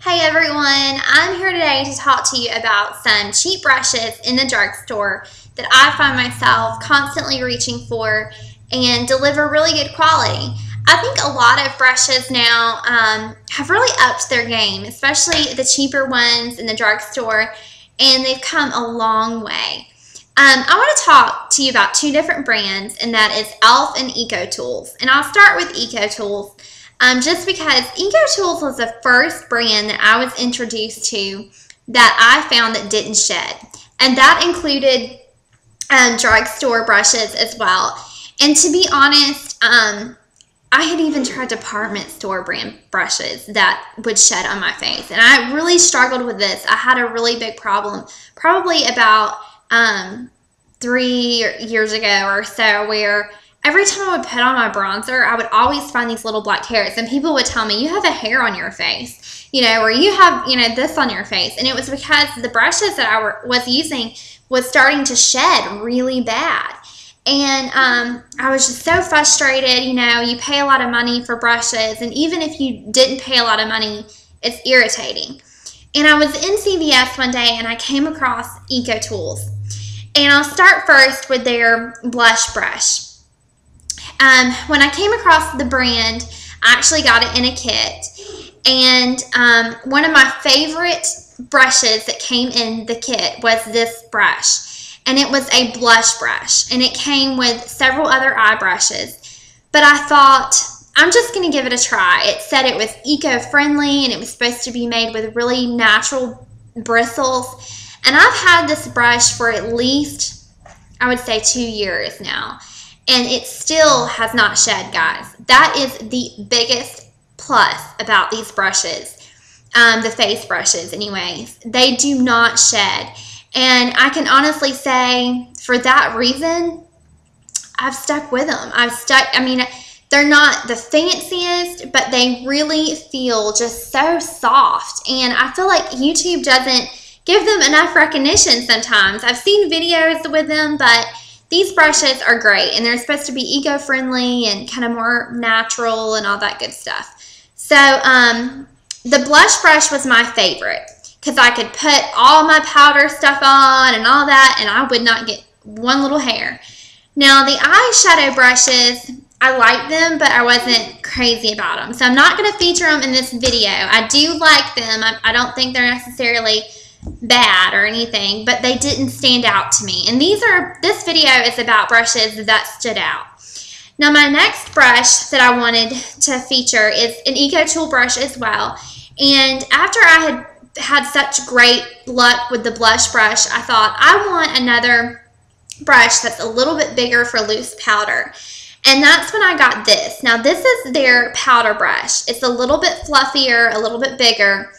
Hey everyone, I'm here today to talk to you about some cheap brushes in the drugstore that I find myself constantly reaching for and deliver really good quality. I think a lot of brushes now have really upped their game, especially the cheaper ones in the drugstore, and they've come a long way. I want to talk to you about two different brands, and that is e.l.f. and EcoTools. And I'll start with EcoTools. Just because EcoTools was the first brand that I was introduced to that I found that didn't shed. And that included drugstore brushes as well. And to be honest, I had even tried department store brand brushes that would shed on my face. And I really struggled with this. I had a really big problem probably about 3 years ago or so, where every time I would put on my bronzer, I would always find these little black hairs. And people would tell me, you have a hair on your face, or you have, this on your face. And it was because the brushes that I was using was starting to shed really bad. And I was just so frustrated. You pay a lot of money for brushes. And even if you didn't pay a lot of money, it's irritating. And I was in CVS one day and I came across EcoTools. And I'll start first with their blush brush. When I came across the brand, I actually got it in a kit, and one of my favorite brushes that came in the kit was this brush, and it was a blush brush, and it came with several other eye brushes, but I thought, I'm just going to give it a try. It said it was eco-friendly, and it was supposed to be made with really natural bristles, and I've had this brush for at least, I would say, 2 years now. And it still has not shed, guys. That is the biggest plus about these brushes, the face brushes anyways. They do not shed. And I can honestly say, for that reason, I've stuck with them. They're not the fanciest, but they really feel just so soft. And I feel like YouTube doesn't give them enough recognition sometimes. I've seen videos with them, but these brushes are great, and they're supposed to be eco-friendly and kind of more natural and all that good stuff. So the blush brush was my favorite because I could put all my powder stuff on and all that, and I would not get one little hair. Now, the eyeshadow brushes, I like them, but I wasn't crazy about them. So I'm not going to feature them in this video. I do like them. I don't think they're necessarily bad or anything, but they didn't stand out to me. And this video is about brushes that stood out. Now, my next brush that I wanted to feature is an EcoTool brush as well. And after I had such great luck with the blush brush, I thought I want another brush that's a little bit bigger for loose powder. And that's when I got this. Now, this is their powder brush. It's a little bit fluffier, a little bit bigger.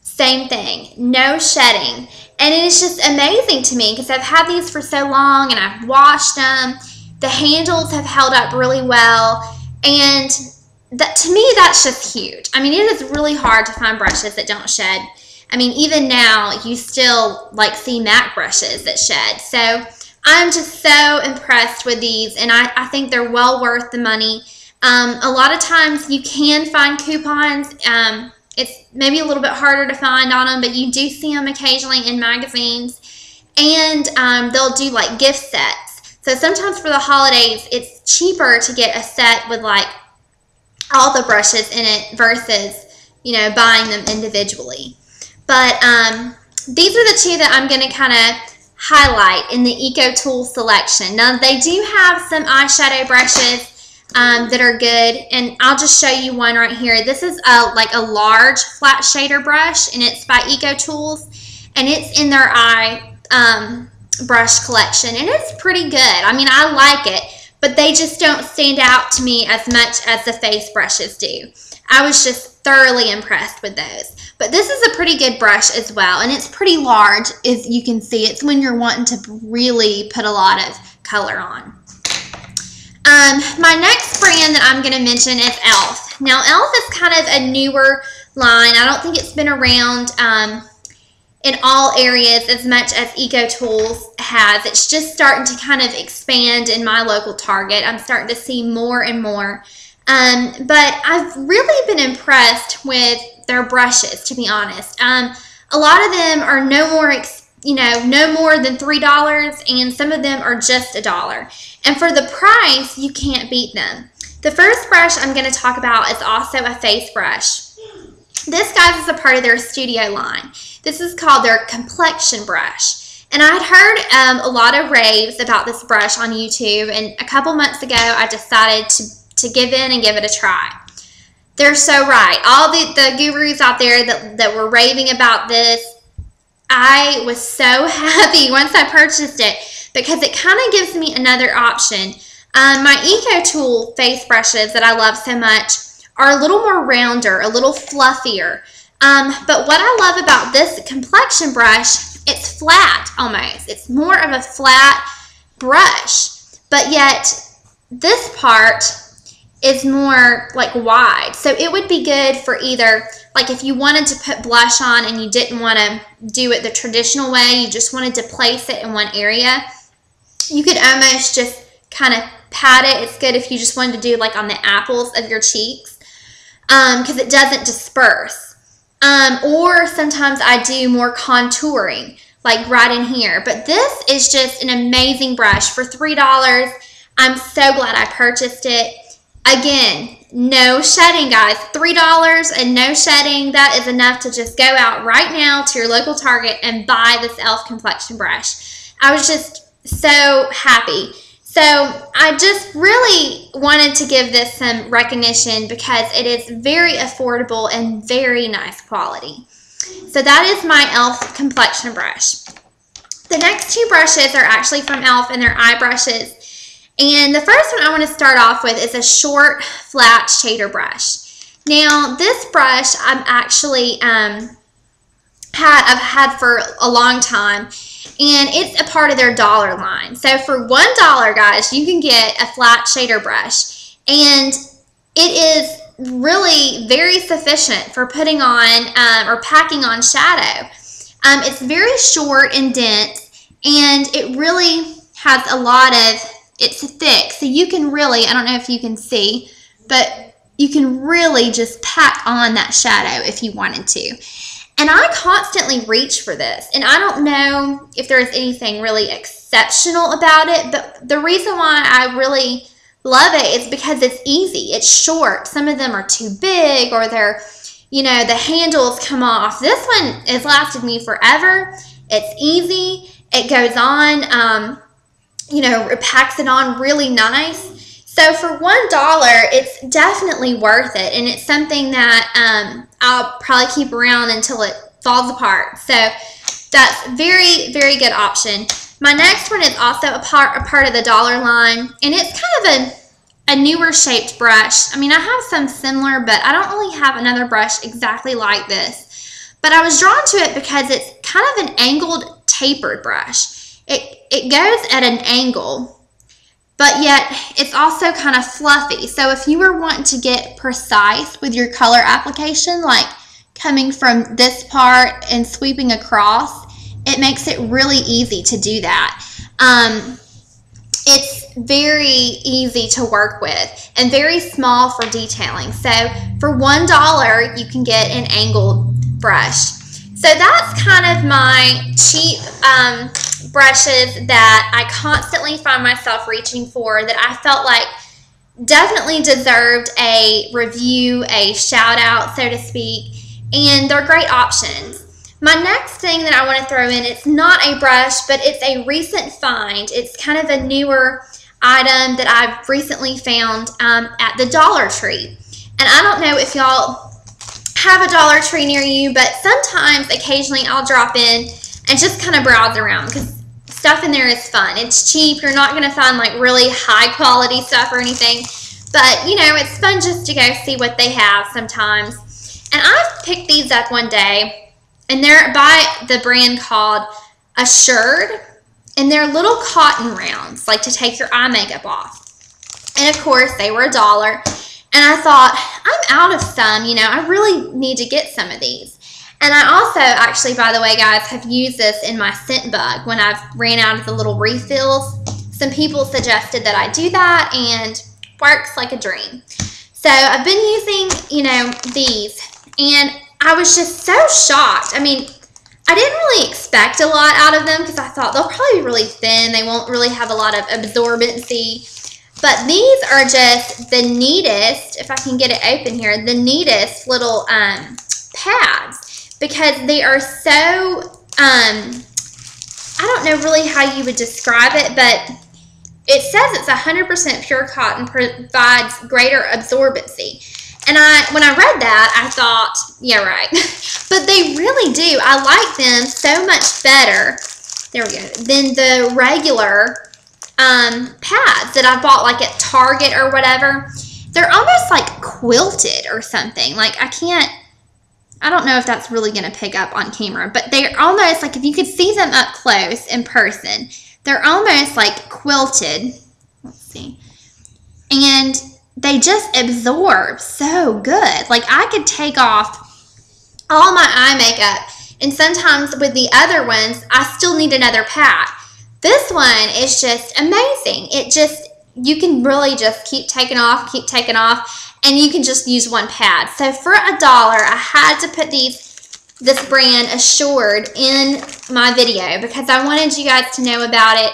Same thing, no shedding. And it is just amazing to me because I've had these for so long and I've washed them. The handles have held up really well. And to me, that's just huge. It is really hard to find brushes that don't shed. Even now, you still see MAC brushes that shed. So I'm just so impressed with these, and I think they're well worth the money. A lot of times you can find coupons. It's maybe a little bit harder to find on them, but you do see them occasionally in magazines. And they'll do gift sets. So sometimes for the holidays, it's cheaper to get a set with all the brushes in it versus, buying them individually. But these are the two that I'm going to kind of highlight in the EcoTool selection. Now, they do have some eyeshadow brushes that are good, and I'll just show you one right here. This is a large flat shader brush, and it's by EcoTools, and it's in their eye brush collection, and it's pretty good. I like it, but they just don't stand out to me as much as the face brushes do. I was just thoroughly impressed with those. But this is a pretty good brush as well, and it's pretty large, as you can see. It's when you're wanting to really put a lot of color on. My next brand that I'm going to mention is e.l.f. Now, e.l.f. is kind of a newer line. I don't think it's been around in all areas as much as EcoTools has. It's just starting to kind of expand in my local Target. I'm starting to see more and more But I've really been impressed with their brushes, to be honest. A lot of them are no more than $3, and some of them are just $1. And for the price, you can't beat them. The first brush I'm going to talk about is also a face brush. This, guys, is a part of their studio line. This is called their complexion brush. And I'd heard a lot of raves about this brush on YouTube, and a couple months ago I decided to give in and give it a try. They're so right. All the gurus out there that were raving about this, I was so happy once I purchased it because it kind of gives me another option. My Eco Tool face brushes that I love so much are a little more rounder, a little fluffier. But what I love about this complexion brush, it's flat almost. It's more of a flat brush, but yet this part is more like wide. So it would be good for either, like if you wanted to put blush on and you didn't want to do it the traditional way, you just wanted to place it in one area, you could almost just kind of pat it. It's good if you just wanted to do like on the apples of your cheeks, because it doesn't disperse. Or sometimes I do more contouring, like right in here. But this is just an amazing brush for $3. I'm so glad I purchased it. Again, no shedding, guys. $3 and no shedding. That is enough to just go out right now to your local Target and buy this e.l.f. complexion brush. I was just so happy. So I just really wanted to give this some recognition because it is very affordable and very nice quality. So that is my e.l.f. complexion brush. The next two brushes are actually from e.l.f. and they're eye brushes. And the first one I want to start off with is a short, flat shader brush. Now, this brush I'm actually I've had for a long time, and it's a part of their dollar line. So for $1, guys, you can get a flat shader brush, and it is really very sufficient for putting on or packing on shadow. It's very short and dense, and it really has a lot of, it's thick, so you can really, I don't know if you can see, but you can really just pack on that shadow if you wanted to. And I constantly reach for this, and I don't know if there's anything really exceptional about it, but the reason why I really love it is because it's easy. It's short. Some of them are too big, or they're, the handles come off. This one has lasted me forever. It's easy. It goes on. It packs it on really nice. So for $1, it's definitely worth it, and it's something that I'll probably keep around until it falls apart. So that's very, very good option. My next one is also a part of the dollar line, and it's kind of a newer shaped brush. I mean, I have some similar, but I don't really have another brush exactly like this. But I was drawn to it because it's kind of an angled, tapered brush. It goes at an angle, but yet it's also kind of fluffy. So if you were wanting to get precise with your color application, like coming from this part and sweeping across, it makes it really easy to do that. It's very easy to work with and very small for detailing. So for $1, you can get an angled brush. So that's kind of my cheap brushes that I constantly find myself reaching for, that I felt like definitely deserved a review, a shout out, so to speak, and they're great options. My next thing that I want to throw in, it's not a brush, but it's a recent find. It's kind of a newer item that I've recently found at the Dollar Tree. And I don't know if y'all have a Dollar Tree near you, but sometimes, occasionally, I'll drop in and just kind of browse around because stuff in there is fun. It's cheap. You're not going to find like really high quality stuff or anything, but it's fun just to go see what they have sometimes. And I picked these up one day, and they're by the brand called Assured, and they're little cotton rounds, like to take your eye makeup off. And of course, they were $1. And I thought, I'm out of some, I really need to get some of these. And I also, actually, by the way, guys, have used this in my scent bug when I've ran out of the little refills. Some people suggested that I do that, and works like a dream. So I've been using, you know, these, and I was just so shocked. I mean, I didn't really expect a lot out of them because I thought they'll probably be really thin. They won't really have a lot of absorbency. But these are just the neatest, if I can get it open here, the neatest little pads, because they are so, I don't know really how you would describe it, but it says it's 100% pure cotton, provides greater absorbency. And when I read that, I thought, yeah, right. But they really do. I like them so much better, there we go, than the regular pads that I bought like at Target or whatever. They're almost like quilted or something. Like I don't know if that's really going to pick up on camera, but they're almost like, if you could see them up close in person, they're almost like quilted. Let's see. And they just absorb so good. Like I could take off all my eye makeup, and sometimes with the other ones, I still need another pad. This one is just amazing. You can really just keep taking off, and you can just use one pad. So for $1, I had to put this brand Assured in my video because I wanted you guys to know about it.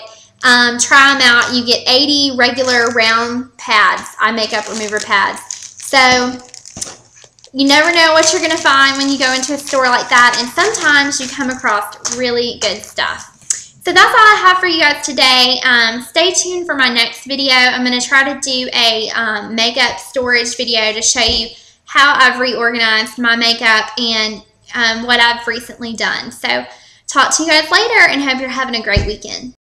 Try them out. You get 80 regular round pads, eye makeup remover pads. So you never know what you're going to find when you go into a store like that, and sometimes you come across really good stuff. So that's all I have for you guys today. Stay tuned for my next video. I'm going to try to do a makeup storage video to show you how I've reorganized my makeup and what I've recently done. So talk to you guys later, and hope you're having a great weekend.